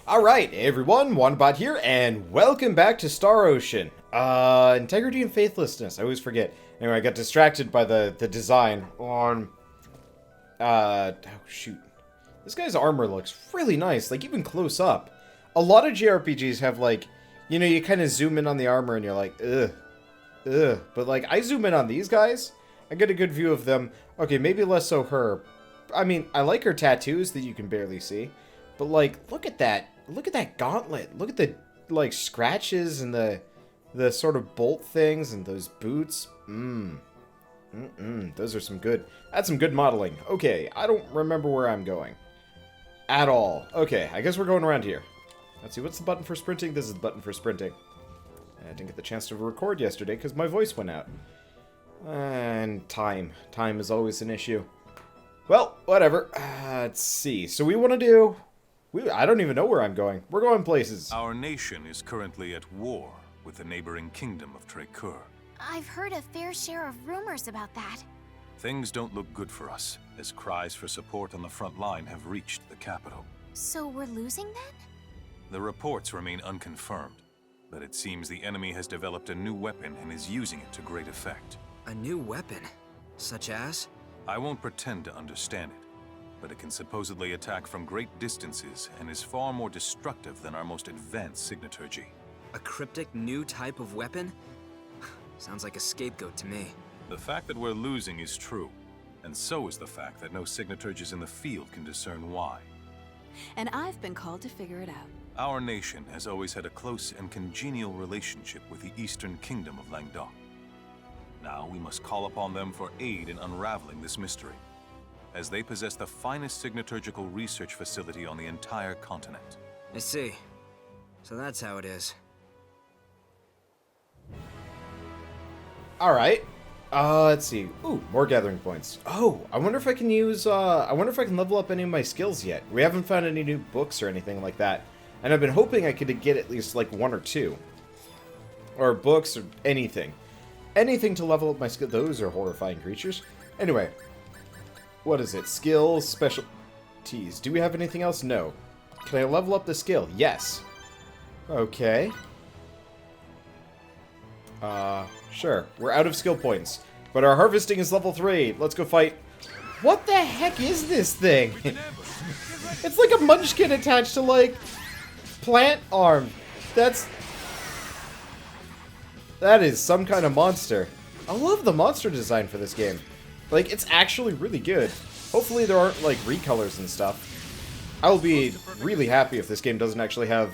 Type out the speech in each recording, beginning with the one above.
Alright, hey everyone, Wanbot here, and welcome back to Star Ocean. Integrity and Faithlessness, I always forget. Anyway, I got distracted by the design on... oh shoot. This guy's armor looks really nice, like even close up. A lot of JRPGs have like, you know, you kind of zoom in on the armor and you're like, ugh, ugh. But like, I zoom in on these guys, I get a good view of them. Okay, maybe less so her. I mean, I like her tattoos that you can barely see. But like, look at that. Look at that gauntlet. Look at the, like, scratches and the sort of bolt things and those boots. Those are some good... That's some good modeling. Okay, I don't remember where I'm going. At all. Okay, I guess we're going around here. Let's see, what's the button for sprinting? This is the button for sprinting. I didn't get the chance to record yesterday because my voice went out. And time. Time is always an issue. Well, whatever. Let's see. So we want to do... I don't even know where I'm going. We're going places. Our nation is currently at war with the neighboring kingdom of Trekur. I've heard a fair share of rumors about that. Things don't look good for us, as cries for support on the front line have reached the capital. So we're losing then? The reports remain unconfirmed, but it seems the enemy has developed a new weapon and is using it to great effect. A new weapon? Such as? I won't pretend to understand it, but it can supposedly attack from great distances and is far more destructive than our most advanced signaturgy. A cryptic new type of weapon? Sounds like a scapegoat to me. The fact that we're losing is true, and so is the fact that no signaturges in the field can discern why. And I've been called to figure it out. Our nation has always had a close and congenial relationship with the Eastern Kingdom of Languedoc. Now we must call upon them for aid in unraveling this mystery, as they possess the finest signaturgical research facility on the entire continent. I see. So that's how it is. Alright. Let's see. Ooh, more gathering points. Oh, I wonder if I can use, I wonder if I can level up any of my skills yet. We haven't found any new books or anything like that. And I've been hoping I could get at least, like, one or two. Or books or anything. Anything to level up my skill. Those are horrifying creatures. Anyway. What is it? Skills, specialties. Do we have anything else? No. Can I level up the skill? Yes. Okay. Sure. We're out of skill points. But our harvesting is level 3. Let's go fight. What the heck is this thing? It's like a munchkin attached to, like, plant arm. That is some kind of monster. I love the monster design for this game. Like, it's actually really good. Hopefully there aren't, like, recolors and stuff. I will be really happy if this game doesn't actually have,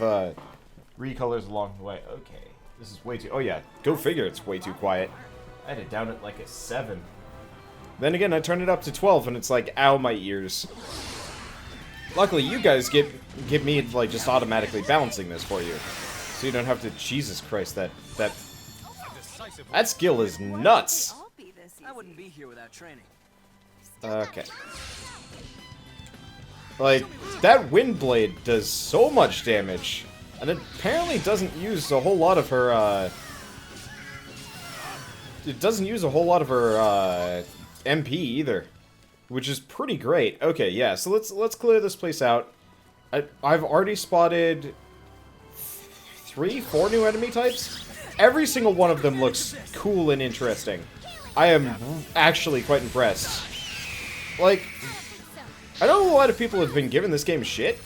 recolors along the way. Okay, this is way too... Oh, yeah, go figure it's way too quiet. I had it down at, like, a 7. Then again, I turned it up to 12, and it's like, ow, my ears. Luckily, you guys get me, like, just automatically balancing this for you. So you don't have to... Jesus Christ, that skill is nuts! I wouldn't be here without training. Okay. Like, that wind blade does so much damage. And it apparently doesn't use a whole lot of her, It doesn't use a whole lot of her, MP either. Which is pretty great. Okay, yeah, so let's clear this place out. I've already spotted 4 new enemy types. Every single one of them looks cool and interesting. I am actually quite impressed. Like, I know a lot of people have been giving this game shit,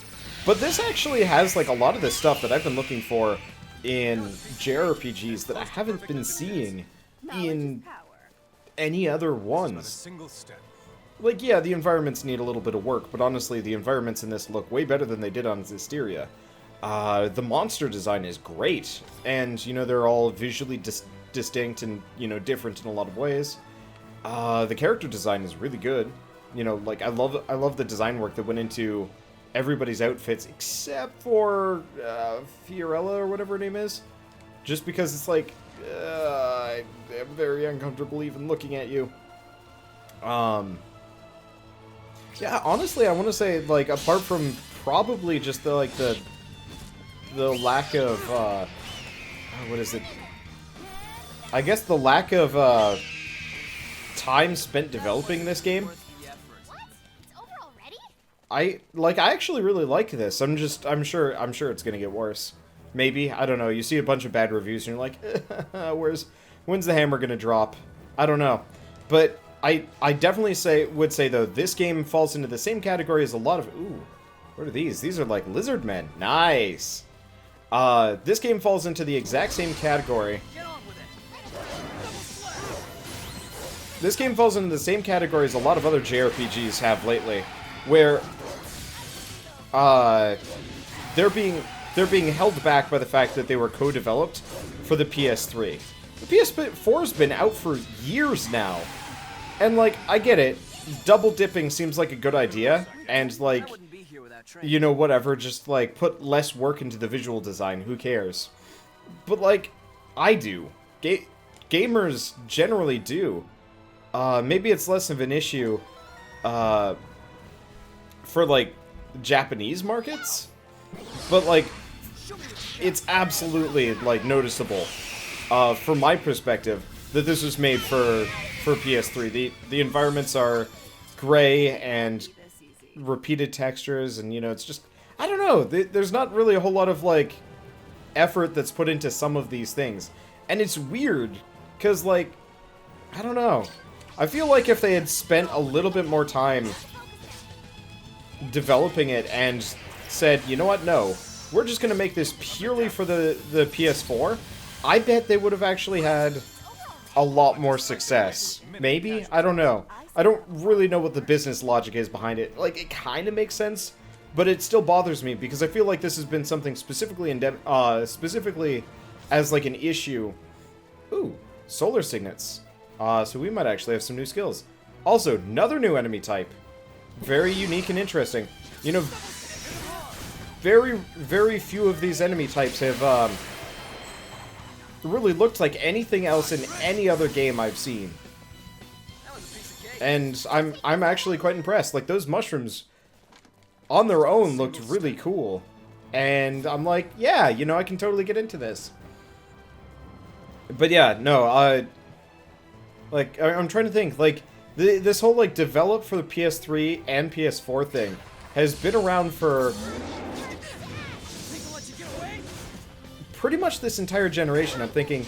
but this actually has, like, a lot of the stuff that I've been looking for in JRPGs that I haven't been seeing in any other ones. Like, yeah, the environments need a little bit of work, but honestly, the environments in this look way better than they did on Zysteria. The monster design is great, and, you know, they're all visually distinct and, you know, different in a lot of ways. The character design is really good. You know, like, I love the design work that went into everybody's outfits except for Fiorella or whatever her name is. Just because it's like, I'm very uncomfortable even looking at you. Yeah, honestly, I want to say, like, apart from probably just the, like, the lack of, what is it? I guess the lack of, time spent developing this game. What? It's over already? I actually really like this. I'm sure it's gonna get worse. Maybe, I don't know. You see a bunch of bad reviews and you're like, when's the hammer gonna drop? I don't know. But I definitely would say though, this game falls into the same category as a lot of, ooh, what are these? These are like lizard men. Nice. This game falls into the exact same category. This game falls into the same category as a lot of other JRPGs have lately, where they're being held back by the fact that they were co-developed for the PS3. The PS4's been out for years now, and like, I get it, double dipping seems like a good idea, and like, you know, whatever, just like put less work into the visual design, who cares? But like, I do. Gamers generally do. Maybe it's less of an issue for like Japanese markets, but like, it's absolutely like noticeable from my perspective that this was made for PS3. The environments are gray and repeated textures, and you know, it's just, I don't know, there's not really a whole lot of like effort that's put into some of these things, and it's weird because like, I don't know, I feel like if they had spent a little bit more time developing it and said, you know what, no, we're just gonna make this purely for the PS4, I bet they would have actually had a lot more success. Maybe? I don't know. I don't really know what the business logic is behind it. Like, it kind of makes sense, but it still bothers me because I feel like this has been something specifically specifically as like an issue. Ooh, solar signets. So we might actually have some new skills. Also, another new enemy type. Very unique and interesting. You know, very, very few of these enemy types have really looked like anything else in any other game I've seen. And I'm actually quite impressed. Like, those mushrooms on their own looked really cool. And I'm like, yeah, you know, I can totally get into this. But yeah, no, like, I'm trying to think, like, this whole, like, develop for the PS3 and PS4 thing has been around for pretty much this entire generation. I'm thinking,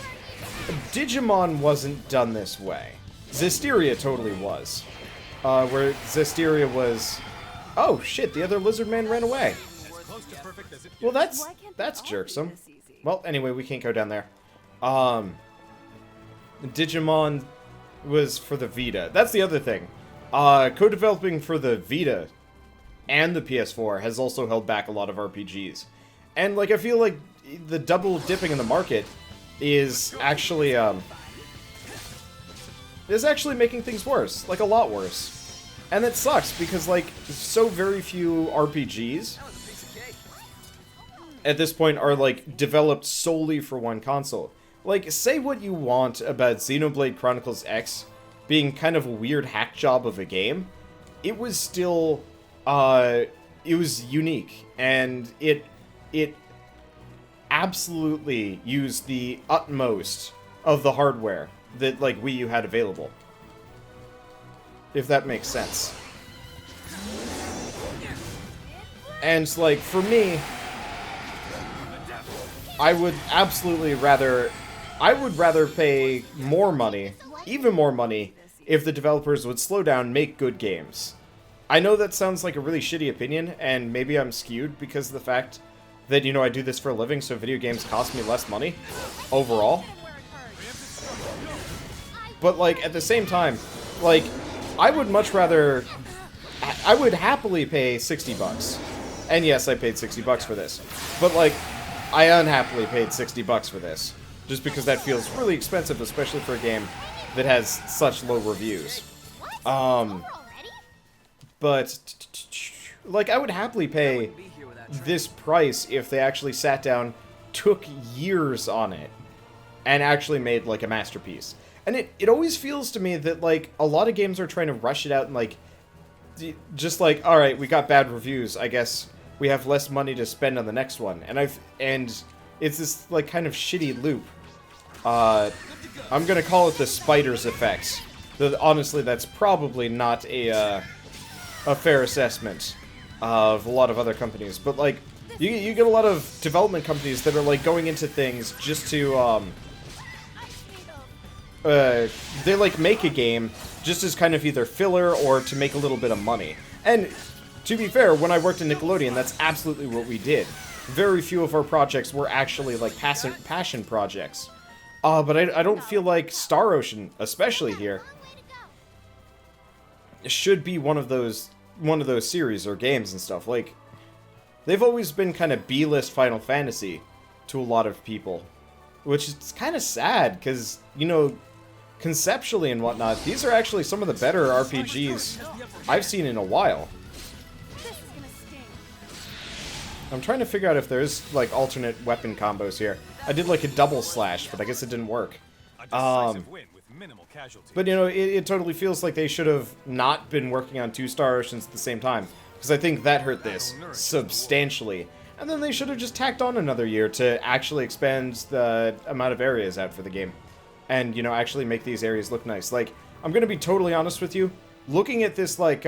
Digimon wasn't done this way. Zestiria totally was. Where Zestiria was... Oh, shit, the other lizard man ran away. Well, that's jerksome. Well, anyway, we can't go down there. Digimon was for the Vita. That's the other thing. Co-developing for the Vita and the PS4 has also held back a lot of RPGs. And, like, I feel like the double dipping in the market is actually making things worse. Like, a lot worse. And it sucks, because, like, so very few RPGs at this point are, like, developed solely for one console. Like, say what you want about Xenoblade Chronicles X being kind of a weird hack job of a game, it was still, it was unique, and it absolutely used the utmost of the hardware that, like, Wii U had available. If that makes sense. And, like, for me, I would absolutely rather... I would rather pay more money, even more money, if the developers would slow down, make good games. I know that sounds like a really shitty opinion, and maybe I'm skewed because of the fact that, you know, I do this for a living, so video games cost me less money, overall. But, like, at the same time, like, I would much rather... I would happily pay $60. And yes, I paid $60 for this. But, like, I unhappily paid $60 for this. Just because that feels really expensive, especially for a game that has such low reviews. But, like, I would happily pay this price if they actually sat down, took years on it, and actually made, like, a masterpiece. And it always feels to me that, like, a lot of games are trying to rush it out and, like, just like, alright, we got bad reviews, I guess we have less money to spend on the next one. And it's this, like, kind of shitty loop. I'm gonna call it the Spiders effect. Honestly, that's probably not a fair assessment. of a lot of other companies. But, like, you get a lot of development companies that are, like, going into things just to, they, like, make a game just as kind of either filler or to make a little bit of money. And, to be fair, when I worked in Nickelodeon, that's absolutely what we did. Very few of our projects were actually, like, passion projects. But I don't feel like Star Ocean, especially here, should be one of those series or games and stuff. Like, they've always been kind of B-list Final Fantasy to a lot of people, which is kind of sad because, you know, conceptually and whatnot, these are actually some of the better RPGs I've seen in a while. I'm trying to figure out if there's, like, alternate weapon combos here. I did, like, a double slash, but I guess it didn't work. But, you know, it totally feels like they should have not been working on 2 Star Oceans at the same time. Because I think that hurt this substantially. And then they should have just tacked on another year to actually expand the amount of areas out for the game. And, you know, actually make these areas look nice. Like, I'm gonna be totally honest with you. Looking at this, like,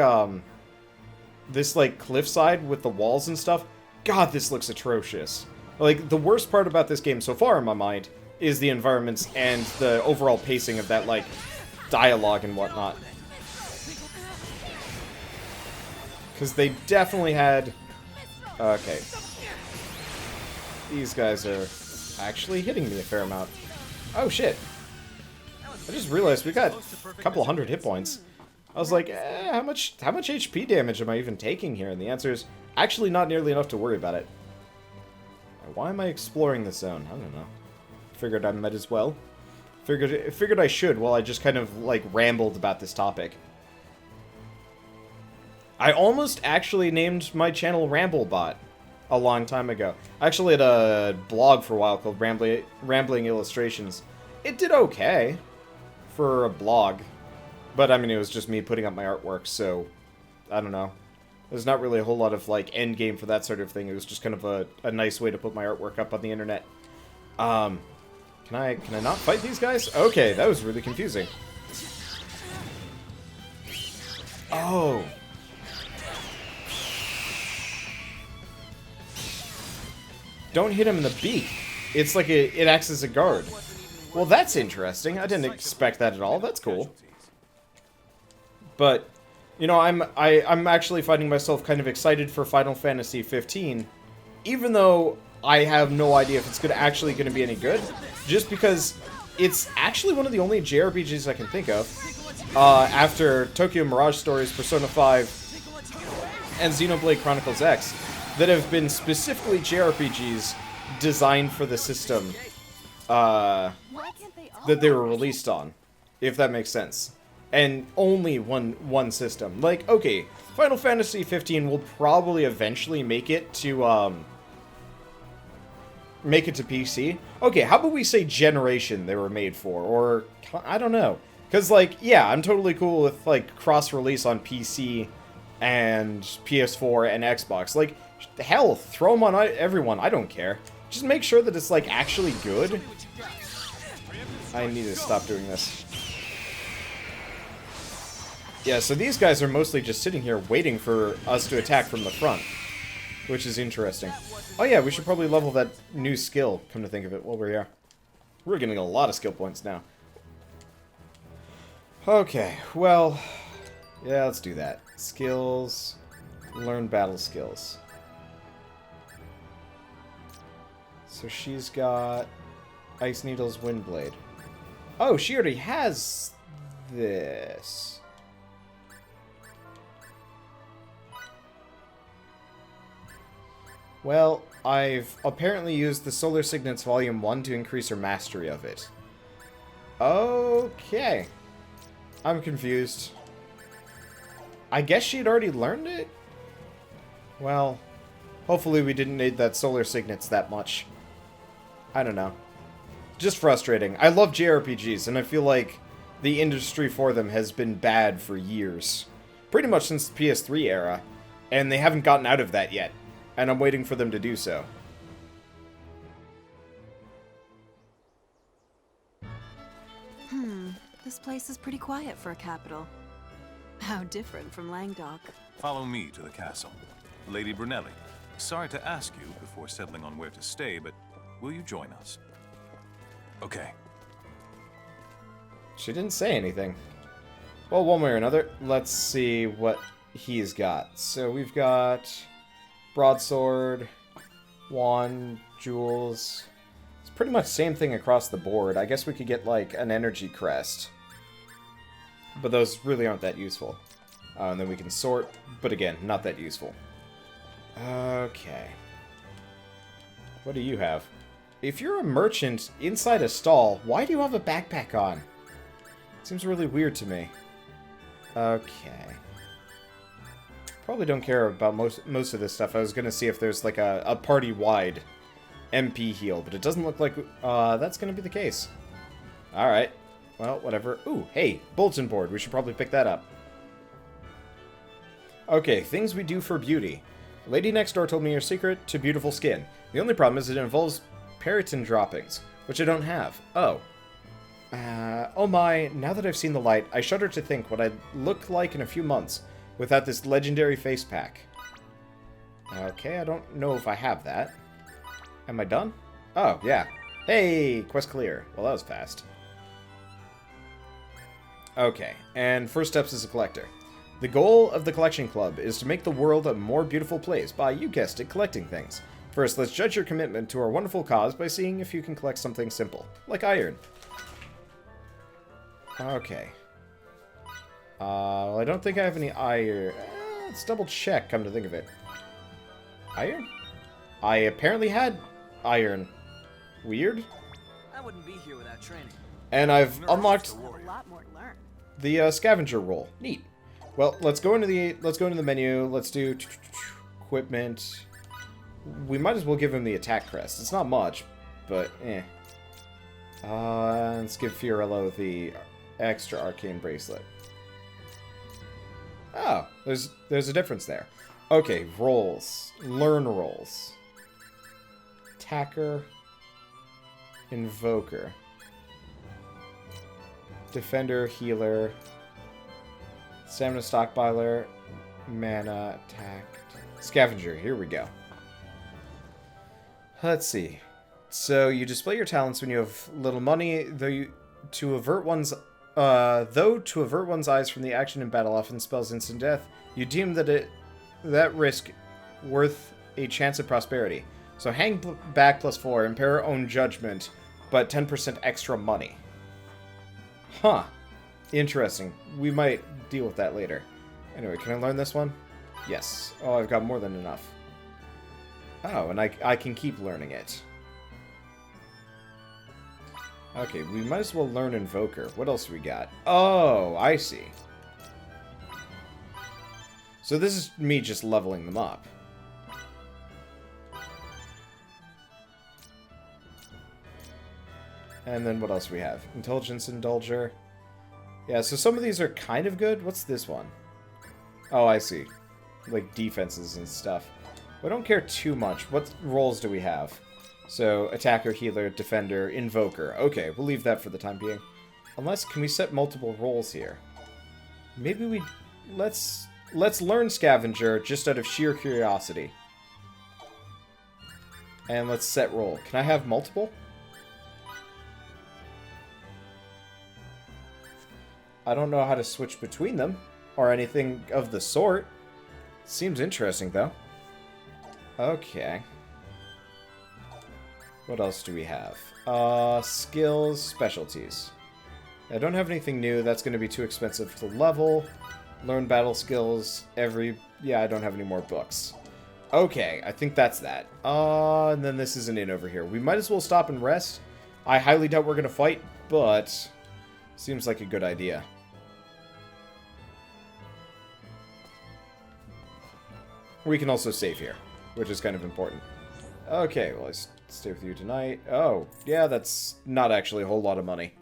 cliffside with the walls and stuff, God, this looks atrocious. Like, the worst part about this game so far, in my mind, is the environments and the overall pacing of that, like, dialogue and whatnot. Because they definitely had... Okay. These guys are actually hitting me a fair amount. Oh, shit. I just realized we got a couple hundred hit points. I was like, how much HP damage am I even taking here? And the answer is actually not nearly enough to worry about it. Why am I exploring this zone? I don't know. Figured I might as well. Figured I should while I just kind of, like, rambled about this topic. I almost actually named my channel Ramblebot a long time ago. I actually had a blog for a while called Rambling Illustrations. It did okay for a blog. But, I mean, it was just me putting up my artwork, so, I don't know. There's not really a whole lot of, like, end game for that sort of thing. It was just kind of a nice way to put my artwork up on the internet. Can I not fight these guys? Okay, that was really confusing. Oh. Don't hit him in the beak. It's like it acts as a guard. Well, that's interesting. I didn't expect that at all. That's cool. But, you know, I'm actually finding myself kind of excited for Final Fantasy 15, even though I have no idea if it's actually going to be any good, just because it's actually one of the only JRPGs I can think of, after Tokyo Mirage Stories, Persona 5, and Xenoblade Chronicles X, that have been specifically JRPGs designed for the system that they were released on, if that makes sense. And only one system. Like, okay, Final Fantasy 15 will probably eventually make it to PC. Okay, how about we say generation they were made for, or I don't know. Cuz like, yeah, I'm totally cool with like cross-release on PC and PS4 and Xbox. Like, hell, throw them on everyone, I don't care. Just make sure that it's like actually good. I need to stop doing this. Yeah, so these guys are mostly just sitting here waiting for us to attack from the front, which is interesting. Oh yeah, we should probably level that new skill, come to think of it, while we're here. We're getting a lot of skill points now. Okay, well, yeah, let's do that. Skills, learn battle skills. So she's got Ice Needle's Windblade. Oh, she already has this. Well, I've apparently used the Solar Signets Volume 1 to increase her mastery of it. Okay. I'm confused. I guess she'd already learned it? Well, hopefully we didn't need that Solar Signets that much. I don't know. Just frustrating. I love JRPGs, and I feel like the industry for them has been bad for years. Pretty much since the PS3 era. And they haven't gotten out of that yet. And I'm waiting for them to do so. This place is pretty quiet for a capital. How different from Langdok. Follow me to the castle. Lady Brunelli, sorry to ask you before settling on where to stay, but will you join us? Okay. She didn't say anything. Well, one way or another, let's see what he's got. So we've got broadsword, wand, jewels. It's pretty much the same thing across the board. I guess we could get, like, an energy crest. But those really aren't that useful. And then we can sort, but again, not that useful. Okay. What do you have? If you're a merchant inside a stall, why do you have a backpack on? Seems really weird to me. Okay. Probably don't care about most of this stuff. I was gonna see if there's like a party-wide MP heal, but it doesn't look like that's gonna be the case. Alright. Well, whatever. Ooh, hey, bulletin board. We should probably pick that up. Okay, things we do for beauty. Lady next door told me your secret to beautiful skin. The only problem is it involves periton droppings, which I don't have. Oh. Oh my, now that I've seen the light, I shudder to think what I'd look like in a few months without this legendary face pack. Okay, I don't know if I have that. Am I done? Oh, yeah. Hey, quest clear. Well, that was fast. Okay, and first steps as a collector. The goal of the collection club is to make the world a more beautiful place by, you guessed it, collecting things. First, let's judge your commitment to our wonderful cause by seeing if you can collect something simple, like iron. Okay. Well, I don't think I have any iron. Let's double check, come to think of it. Iron? I apparently had iron. Weird. I wouldn't be here without training. And I've unlocked A lot more to learn. the scavenger role. Neat. Well, let's go into the menu. Let's do equipment. We might as well give him the attack crest. It's not much, but eh. Let's give Fiorello the extra arcane bracelet. Oh, there's a difference there. Okay, roles. Learn roles. Attacker. Invoker. Defender, healer. Stamina stockpiler. Mana, attack. Scavenger, here we go. Let's see. So you display your talents when you have little money, though to avert one's eyes from the action in battle often spells instant death, you deem that risk worth a chance at prosperity. So hang back +4, impair own judgment, but 10% extra money. Huh. Interesting. We might deal with that later. Anyway, can I learn this one? Yes. Oh, I've got more than enough. Oh, and I can keep learning it. Okay, we might as well learn Invoker. What else we got? Oh, I see. So this is me just leveling them up. And then what else we have? Intelligence Indulger. Yeah, so some of these are kind of good. What's this one? Oh, I see. Like defenses and stuff. I don't care too much. What roles do we have? So, attacker, healer, defender, invoker. Okay, we'll leave that for the time being. Unless, can we set multiple roles here? Maybe we... Let's learn scavenger just out of sheer curiosity. And let's set role. Can I have multiple? I don't know how to switch between them, or anything of the sort. Seems interesting, though. Okay. What else do we have? Skills, specialties. I don't have anything new. That's going to be too expensive to level. Learn battle skills. Yeah, I don't have any more books. Okay, I think that's that. And then this is an inn over here. We might as well stop and rest. I highly doubt we're going to fight, but seems like a good idea. We can also save here, which is kind of important. Okay, well, I stay with you tonight. Oh, yeah, that's not actually a whole lot of money.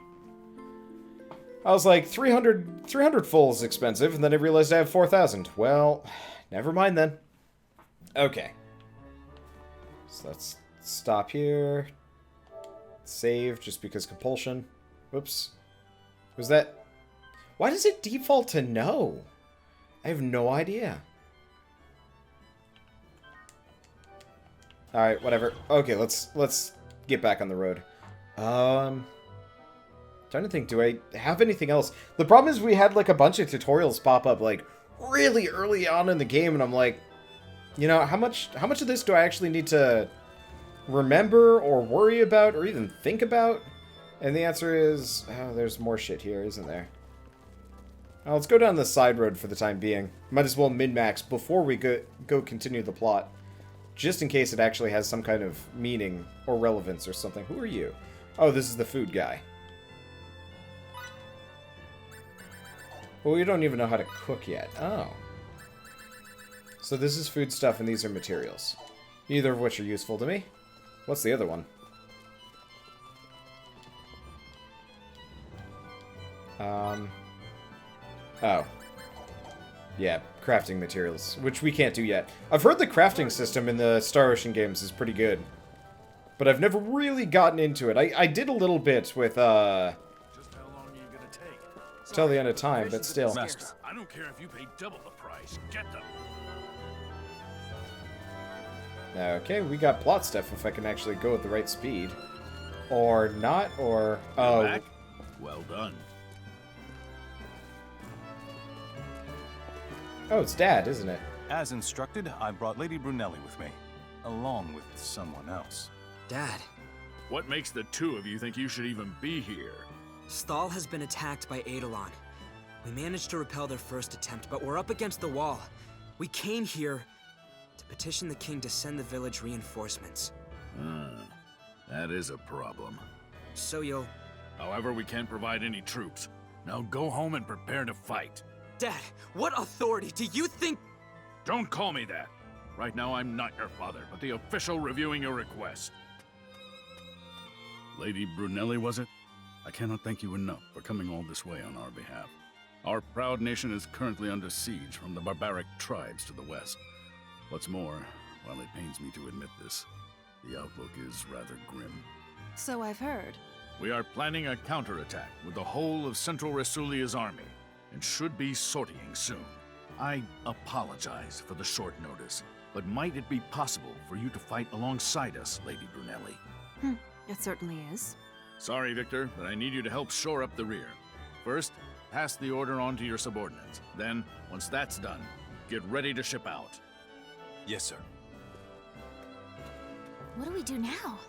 I was like, 300 full is expensive, and then I realized I have 4,000. Well, never mind then. Okay. So let's stop here. Save, just because compulsion. Whoops. Was that... Why does it default to no? I have no idea. Alright, whatever. Okay, let's get back on the road. Trying to think, do I have anything else? The problem is we had like a bunch of tutorials pop up like really early on in the game, and I'm like, you know, how much of this do I actually need to remember or worry about or even think about? And the answer is, oh, there's more shit here, isn't there? Well, let's go down the side road for the time being. Might as well min-max before we go continue the plot. Just in case it actually has some kind of meaning or relevance or something. Who are you? Oh, this is the food guy. Well, we don't even know how to cook yet. Oh. So this is food stuff and these are materials. Neither of which are useful to me. What's the other one? Oh. Yeah, crafting materials, which we can't do yet. I've heard the crafting system in the Star Ocean games is pretty good. But I've never really gotten into it. I did a little bit with, Just how long are you gonna take? till the end of time, but still. Master. I don't care if you pay double the price. Get them. Okay, we got plot stuff if I can actually go at the right speed. Or not, or... Oh, Back? Well done. oh, it's Dad, isn't it? As instructed, I brought Lady Brunelli with me, along with someone else. Dad, What makes the two of you think you should even be here? Stahl has been attacked by Eidolon. We managed to repel their first attempt, but we're up against the wall. We came here to petition the king to send the village reinforcements. That is a problem. So you'll... However, we can't provide any troops. Now go home and prepare to fight. Dad, what authority do you think... Don't call me that. Right now, I'm not your father, but the official reviewing your request. Lady Brunelli, was it? I cannot thank you enough for coming all this way on our behalf. Our proud nation is currently under siege from the barbaric tribes to the west. What's more, while it pains me to admit this, the outlook is rather grim. So I've heard. We are planning a counterattack with the whole of Central Rasulia's army, and should be sortying soon. I apologize for the short notice, but might it be possible for you to fight alongside us, Lady Brunelli? It certainly is. Sorry, Victor, but I need you to help shore up the rear. First, pass the order on to your subordinates. Then, once that's done, get ready to ship out. Yes, sir. What do we do now?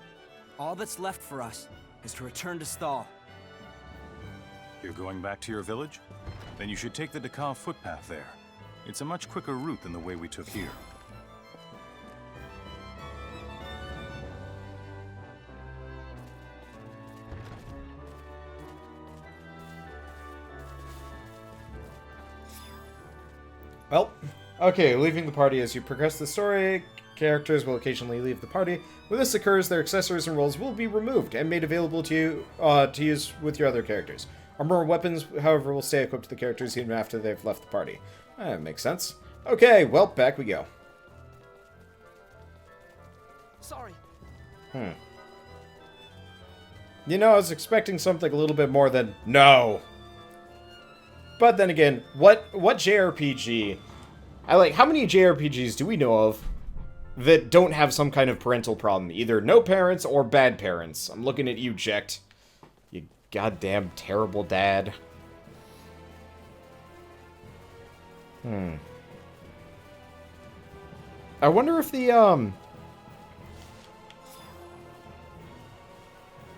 All that's left for us is to return to Stahl. You're going back to your village? Then you should take the Dakar footpath there. It's a much quicker route than the way we took here. Well, okay, leaving the party. As you progress the story, characters will occasionally leave the party. When this occurs, their accessories and roles will be removed and made available to you to use with your other characters. Armor and weapons, however, will stay equipped to the characters even after they've left the party. That makes sense. Okay, well, back we go. Sorry. You know, I was expecting something a little bit more than no. But then again, what JRPG... how many JRPGs do we know of that don't have some kind of parental problem? Either no parents or bad parents. I'm looking at you, Jecht. You goddamn terrible dad. I wonder if the, I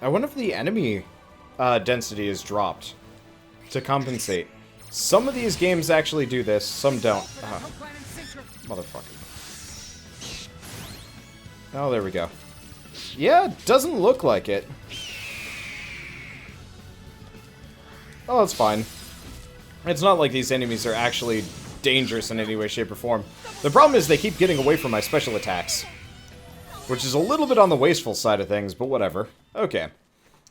wonder if the enemy density is dropped to compensate. Some of these games actually do this, some don't. Motherfucker. Oh, there we go. Yeah, it doesn't look like it. Oh, it's fine. It's not like these enemies are actually dangerous in any way, shape, or form. The problem is they keep getting away from my special attacks. Which is a little bit on the wasteful side of things, but whatever. Okay.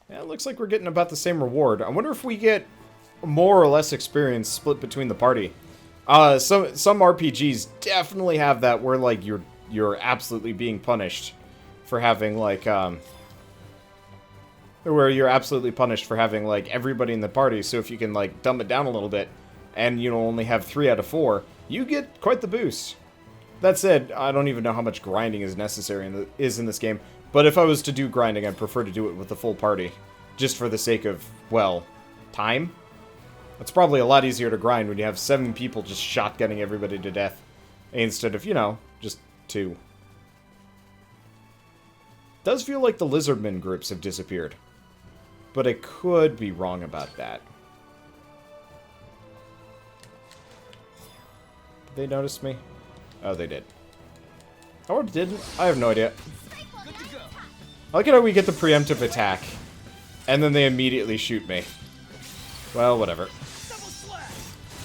Yeah, it looks like we're getting about the same reward. I wonder if we get more or less experience split between the party. Some RPGs definitely have that where, like, you're absolutely being punished for having, like, where you're absolutely punished for having, like, everybody in the party. So if you can, like, dumb it down a little bit and, you know, only have 3 out of 4, you get quite the boost. That said, I don't even know how much grinding is necessary in this game. But if I was to do grinding, I'd prefer to do it with the full party. Just for the sake of, well, time? It's probably a lot easier to grind when you have 7 people just shotgunning everybody to death. Instead of, you know, just 2. Does feel like the lizardmen groups have disappeared. But I could be wrong about that. Did they notice me? Oh, they did. Or didn't? I have no idea. I like it how we get the preemptive attack, and then they immediately shoot me. Well, whatever.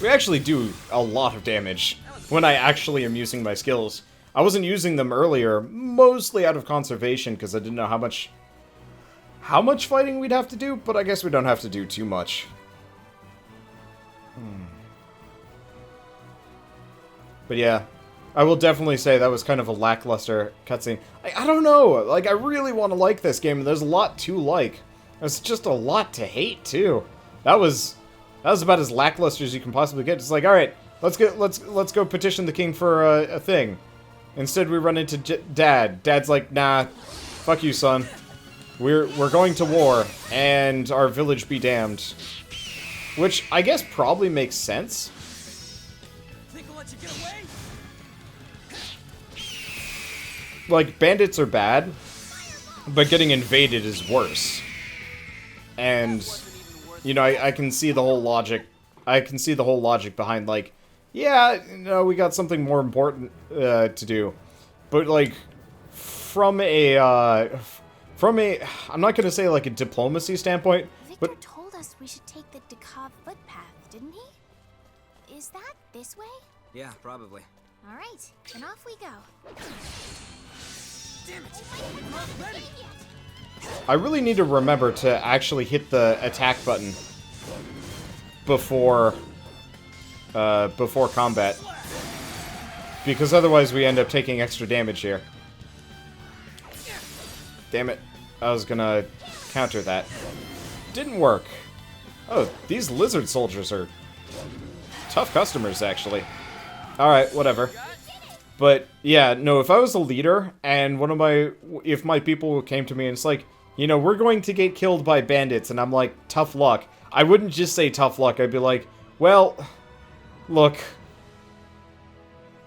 We actually do a lot of damage when I actually am using my skills. I wasn't using them earlier, mostly out of conservation, because I didn't know how much fighting we'd have to do, but I guess we don't have to do too much. But yeah, I will definitely say that was kind of a lackluster cutscene. I don't know, like, I really want to like this game, and there's a lot to like. There's just a lot to hate, too. That was about as lackluster as you can possibly get. It's like, alright, let's go petition the king for a thing. Instead, we run into Dad. Dad's like, nah, fuck you, son. We're going to war, and our village be damned. Which, I guess, probably makes sense. Think I'll let you get away? Like, bandits are bad, but getting invaded is worse. And, you know, I can see the whole logic. I can see the whole logic behind, like, yeah, no, we got something more important to do. But, like, from a, I'm not gonna say, like, a diplomacy standpoint, Victor but told us we should take the Dekov footpath, didn't he? Is that this way? Yeah, probably. All right, then off we go. Damn it! I'm not ready! I really need to remember to actually hit the attack button before combat, because otherwise we end up taking extra damage here. Damn it. I was gonna counter that. Didn't work. Oh, these lizard soldiers are tough customers, actually. Alright, whatever. But, yeah, no, if I was a leader, and if my people came to me and it's like, you know, we're going to get killed by bandits, and I'm like, tough luck. I wouldn't just say tough luck, I'd be like, well, look,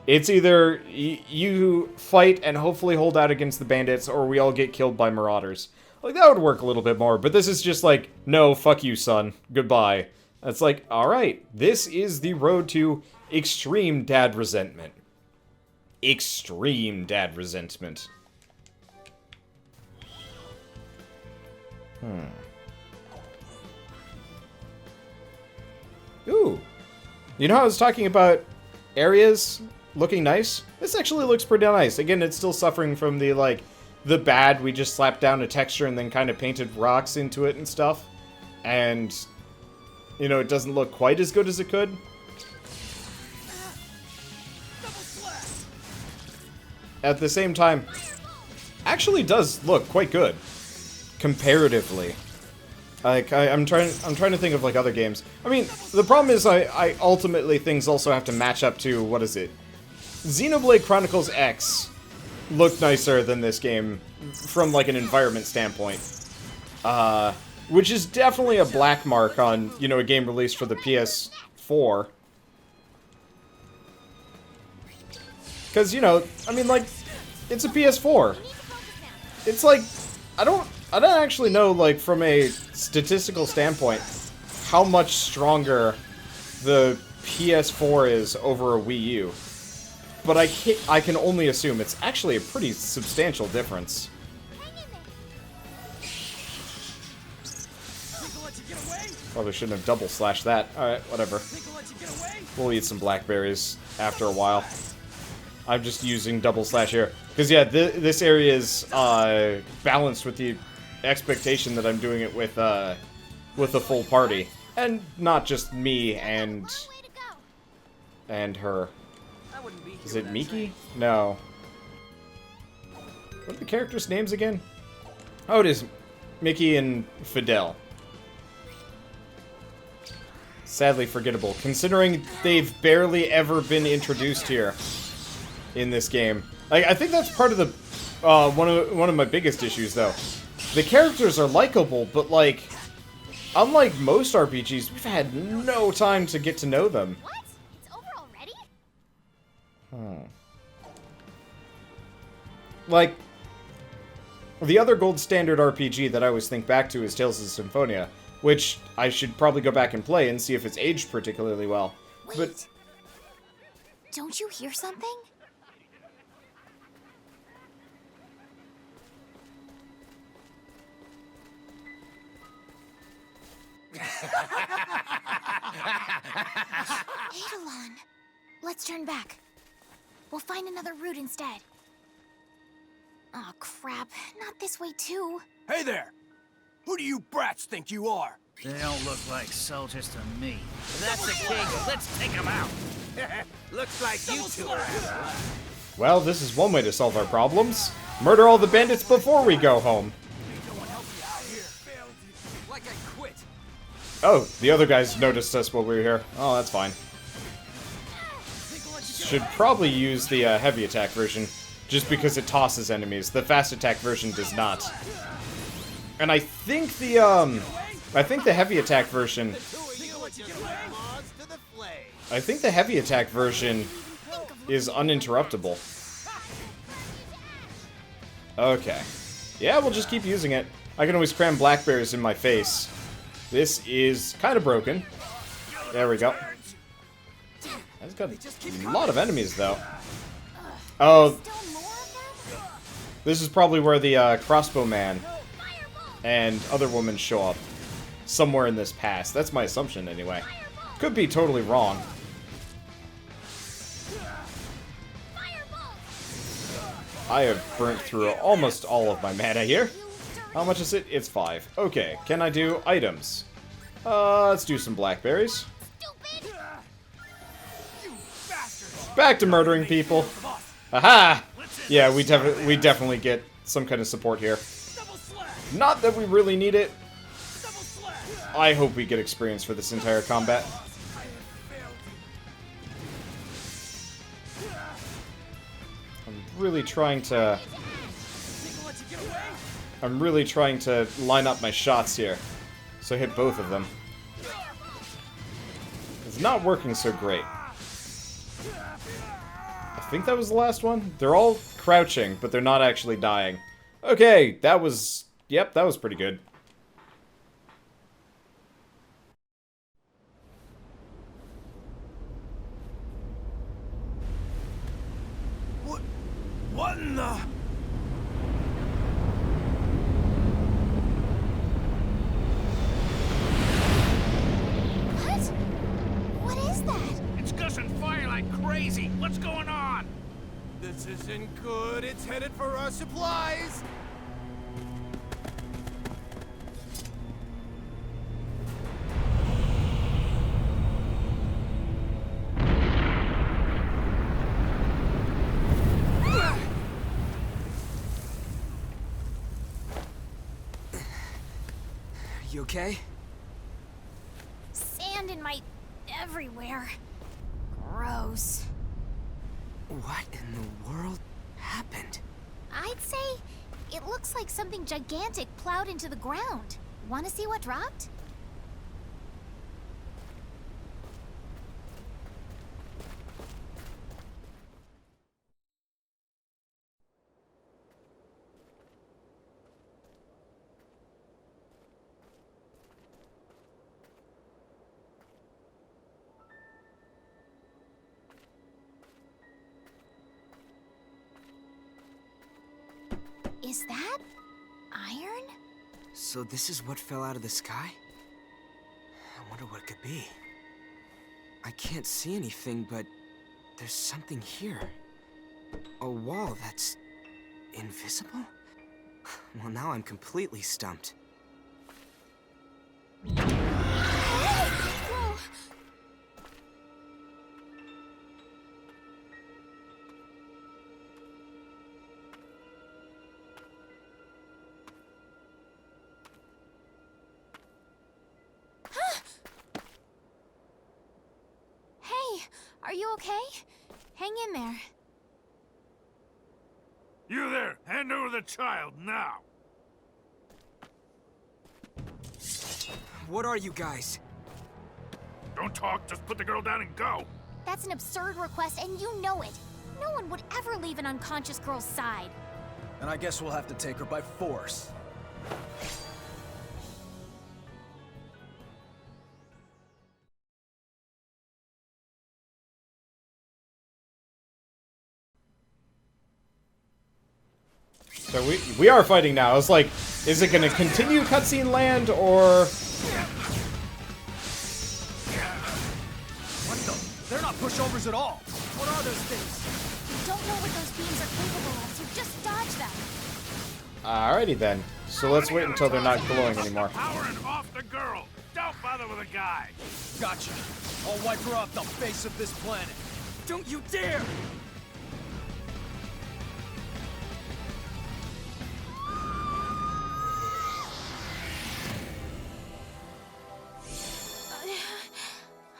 it's either you fight and hopefully hold out against the bandits, or we all get killed by marauders. Like, that would work a little bit more, but this is just like, no, fuck you, son. Goodbye. It's like, alright, this is the road to extreme dad resentment. Extreme dad resentment. Ooh. You know how I was talking about areas looking nice? This actually looks pretty nice. Again, it's still suffering from the, like, the bad, we just slapped down a texture and then kind of painted rocks into it and stuff. And, you know, it doesn't look quite as good as it could. At the same time, actually does look quite good. Comparatively. Like, I'm trying to think of, like, other games. I mean, the problem is I ultimately, things also have to match up to, what is it? Xenoblade Chronicles X looked nicer than this game from, like, an environment standpoint. Which is definitely a black mark on, you know, a game released for the PS4. Because, you know, I mean, like, it's a PS4. It's like, I don't actually know, like, from a statistical standpoint, how much stronger the PS4 is over a Wii U. But I can only assume it's actually a pretty substantial difference. Probably shouldn't have double slashed that. Alright, whatever. We'll eat some blackberries after a while. I'm just using double slash here. Because, yeah, this area is balanced with the expectation that I'm doing it with a full party. And not just me and her. Is it Miki? No. What are the characters' names again? Oh, it is Mickey and Fidel. Sadly forgettable, considering they've barely ever been introduced here. in this game. Like, I think that's part of the one of my biggest issues, though. The characters are likable, but like, unlike most RPGs, we've had no time to get to know them. What? It's over already? Like, the other gold standard RPG that I always think back to is Tales of Symphonia, which I should probably go back and play and see if it's aged particularly well. Wait. But Don't you hear something? Eidolon. Let's turn back. We'll find another route instead. Oh crap, not this way too. Hey there! Who do you brats think you are? They don't look like soldiers to me. If that's the case, let's take them out. Looks like you two are. well, this is one way to solve our problems. Murder all the bandits before we go home. Like I quit. Oh, the other guys noticed us while we were here. Oh, that's fine. Should probably use the heavy attack version, just because it tosses enemies. The fast attack version does not. And I think the heavy attack version. I think the heavy attack version is uninterruptible. Okay. Yeah, we'll just keep using it. I can always cram blackberries in my face. This is kind of broken. There we go. That's got a lot of enemies, though. Oh, Still more of them? this is probably where the crossbow man and other women show up. Somewhere in this past. That's my assumption, anyway. Could be totally wrong. I have burnt through almost all of my mana here. How much is it? It's 5. Okay, can I do items? Let's do some blackberries. Stupid! Back to murdering people. Aha! Yeah, we definitely get some kind of support here. Not that we really need it. I hope we get experience for this entire combat. I'm really trying to line up my shots here. So I hit both of them. It's not working so great. I think that was the last one. They're all crouching, but they're not actually dying. Okay, that was... Yep, that was pretty good. What in the... What? What is that? It's gushing fire like crazy. What's going on? This isn't good. It's headed for our supplies. You okay? Sand in my... everywhere. Gross. What in the world happened? I'd say it looks like something gigantic plowed into the ground. Want to see what dropped? Is that iron? So this is what fell out of the sky? I wonder what it could be. I can't see anything, but there's something here. A wall that's... invisible? Well, now I'm completely stumped. Whoa. Hey, are you okay? Hang in there. the child now. What are you guys? Don't talk, just put the girl down and go. That's an absurd request, and you know it. No one would ever leave an unconscious girl's side. And I guess we'll have to take her by force. So we are fighting now. It's like, is it gonna continue cutscene land, or... What the? They're not pushovers at all. What are those things? You don't know what those beams are capable of, so just dodge them. Alrighty then. So let's wait until they're not glowing anymore. Power and off the girl. Don't bother with a guy. Gotcha. I'll wipe her off the face of this planet. Don't you dare!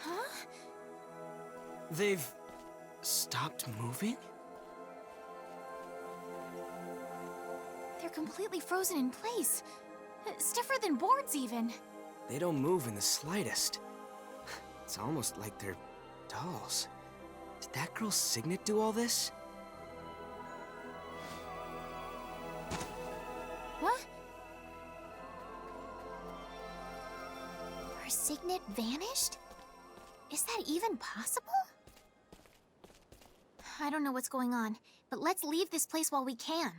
Huh? They've stopped moving? They're completely frozen in place. Stiffer than boards, even. They don't move in the slightest. It's almost like they're dolls. Did that girl Signet do all this? What? Her signet vanished? Is that even possible? I don't know what's going on, but let's leave this place while we can.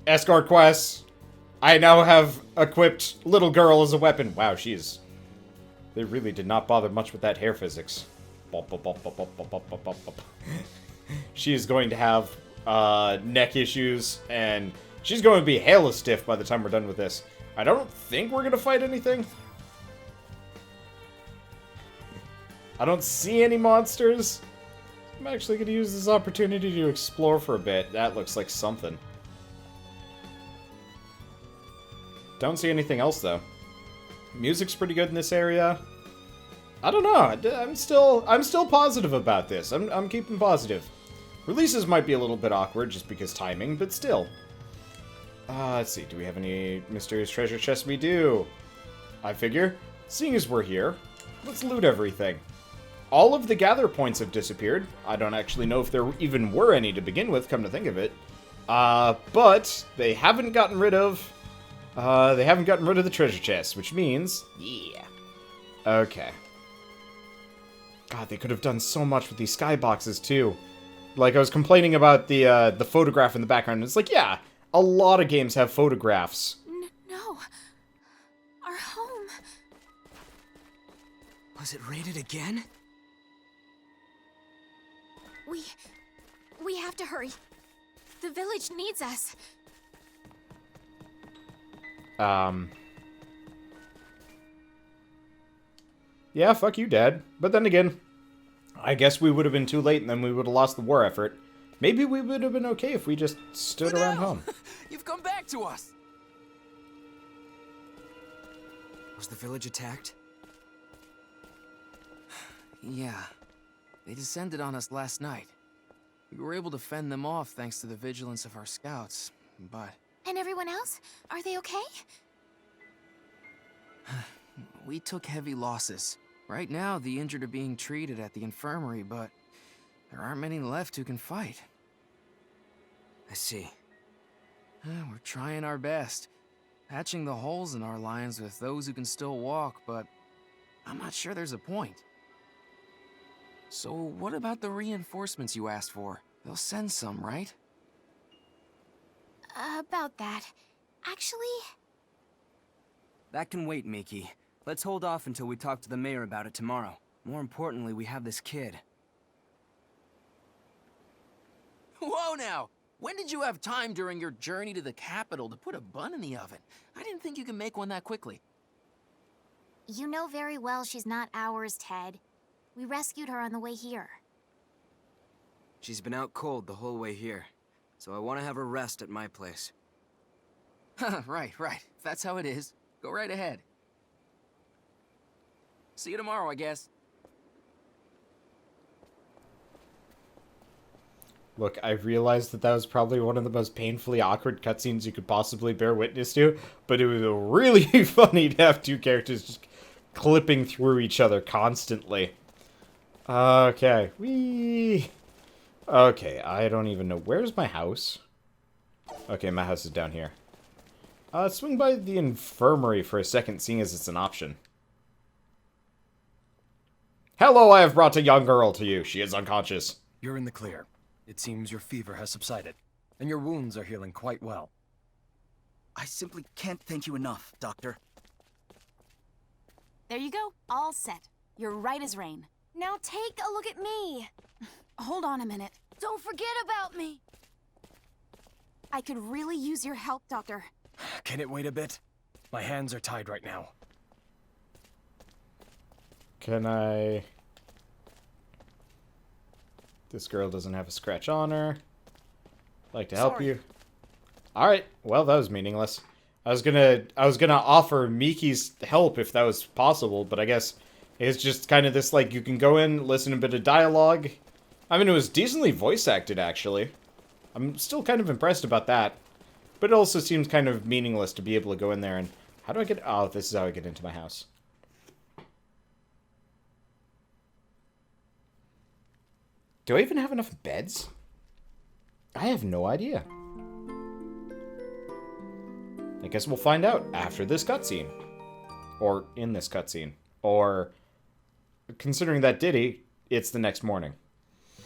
Escort quests. I now have equipped little girl as a weapon. Wow, they really did not bother much with that hair physics. She is going to have neck issues, and she's going to be hella stiff by the time we're done with this. I don't think we're going to fight anything. I don't see any monsters. I'm actually going to use this opportunity to explore for a bit. That looks like something. Don't see anything else, though. Music's pretty good in this area. I don't know. I'm still positive about this. I'm keeping positive. Releases might be a little bit awkward just because timing, but still. Let's see. Do we have any mysterious treasure chests? We do. I figure, seeing as we're here, let's loot everything. All of the gather points have disappeared. I don't actually know if there even were any to begin with, come to think of it. But they haven't gotten rid of the treasure chests, which means, yeah. Okay. God, they could have done so much with these skyboxes too. Like, I was complaining about the photograph in the background. It's like, yeah, a lot of games have photographs. No. Our home. Was it raided again? We have to hurry. The village needs us. Yeah, fuck you, Dad. But then again, I guess we would have been too late and then we would have lost the war effort. Maybe we would have been okay if we just stood around home. You've come back to us! Was the village attacked? Yeah. They descended on us last night. We were able to fend them off thanks to the vigilance of our scouts, but... And everyone else? Are they okay? We took heavy losses. Right now, the injured are being treated at the infirmary, but there aren't many left who can fight. I see. We're trying our best, patching the holes in our lines with those who can still walk, but I'm not sure there's a point. So what about the reinforcements you asked for? They'll send some, right? About that. Actually... That can wait, Miki. Let's hold off until we talk to the mayor about it tomorrow. More importantly, we have this kid. Whoa now! When did you have time during your journey to the capital to put a bun in the oven? I didn't think you could make one that quickly. You know very well she's not ours, Ted. We rescued her on the way here. She's been out cold the whole way here, so I want to have her rest at my place. Right. If that's how it is, go right ahead. See you tomorrow, I guess. Look, I realized that was probably one of the most painfully awkward cutscenes you could possibly bear witness to, but it was really funny to have two characters just clipping through each other constantly. Okay, okay, I don't even know. Where's my house? Okay, my house is down here. Swing by the infirmary for a second, seeing as it's an option. Hello, I have brought a young girl to you. She is unconscious. You're in the clear. It seems your fever has subsided, and your wounds are healing quite well. I simply can't thank you enough, Doctor. There you go. All set. You're right as rain. Now take a look at me. Hold on a minute. Don't forget about me. I could really use your help, Doctor. Can it wait a bit? My hands are tied right now. Can I... This girl doesn't have a scratch on her. Like to help you. Alright, well that was meaningless. I was gonna offer Miki's help if that was possible, but I guess it's just kind of this, like, you can go in, listen to a bit of dialogue. I mean, it was decently voice acted, actually. I'm still kind of impressed about that. But it also seems kind of meaningless to be able to go in there and... How do I get... Oh, this is how I get into my house. Do I even have enough beds? I have no idea. I guess we'll find out after this cutscene. Or in this cutscene. Or, considering that Diddy, it's the next morning.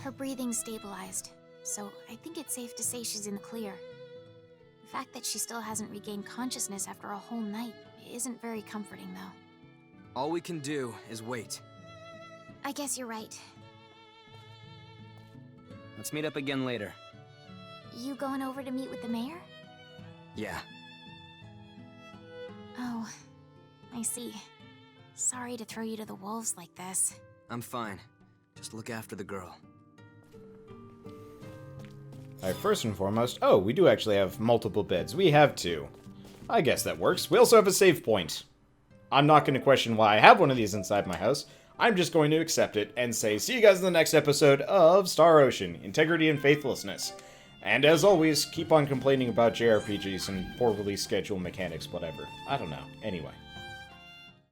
Her breathing's stabilized, so I think it's safe to say she's in the clear. The fact that she still hasn't regained consciousness after a whole night isn't very comforting, though. All we can do is wait. I guess you're right. Let's meet up again later. You going over to meet with the mayor? Yeah. Oh, I see. Sorry to throw you to the wolves like this. I'm fine. Just look after the girl. Alright, first and foremost... Oh, we do actually have multiple beds. We have 2. I guess that works. We also have a save point. I'm not going to question why I have one of these inside my house. I'm just going to accept it and say, see you guys in the next episode of Star Ocean, Integrity and Faithlessness. And as always, keep on complaining about JRPGs and poorly scheduled mechanics, whatever. I don't know. Anyway.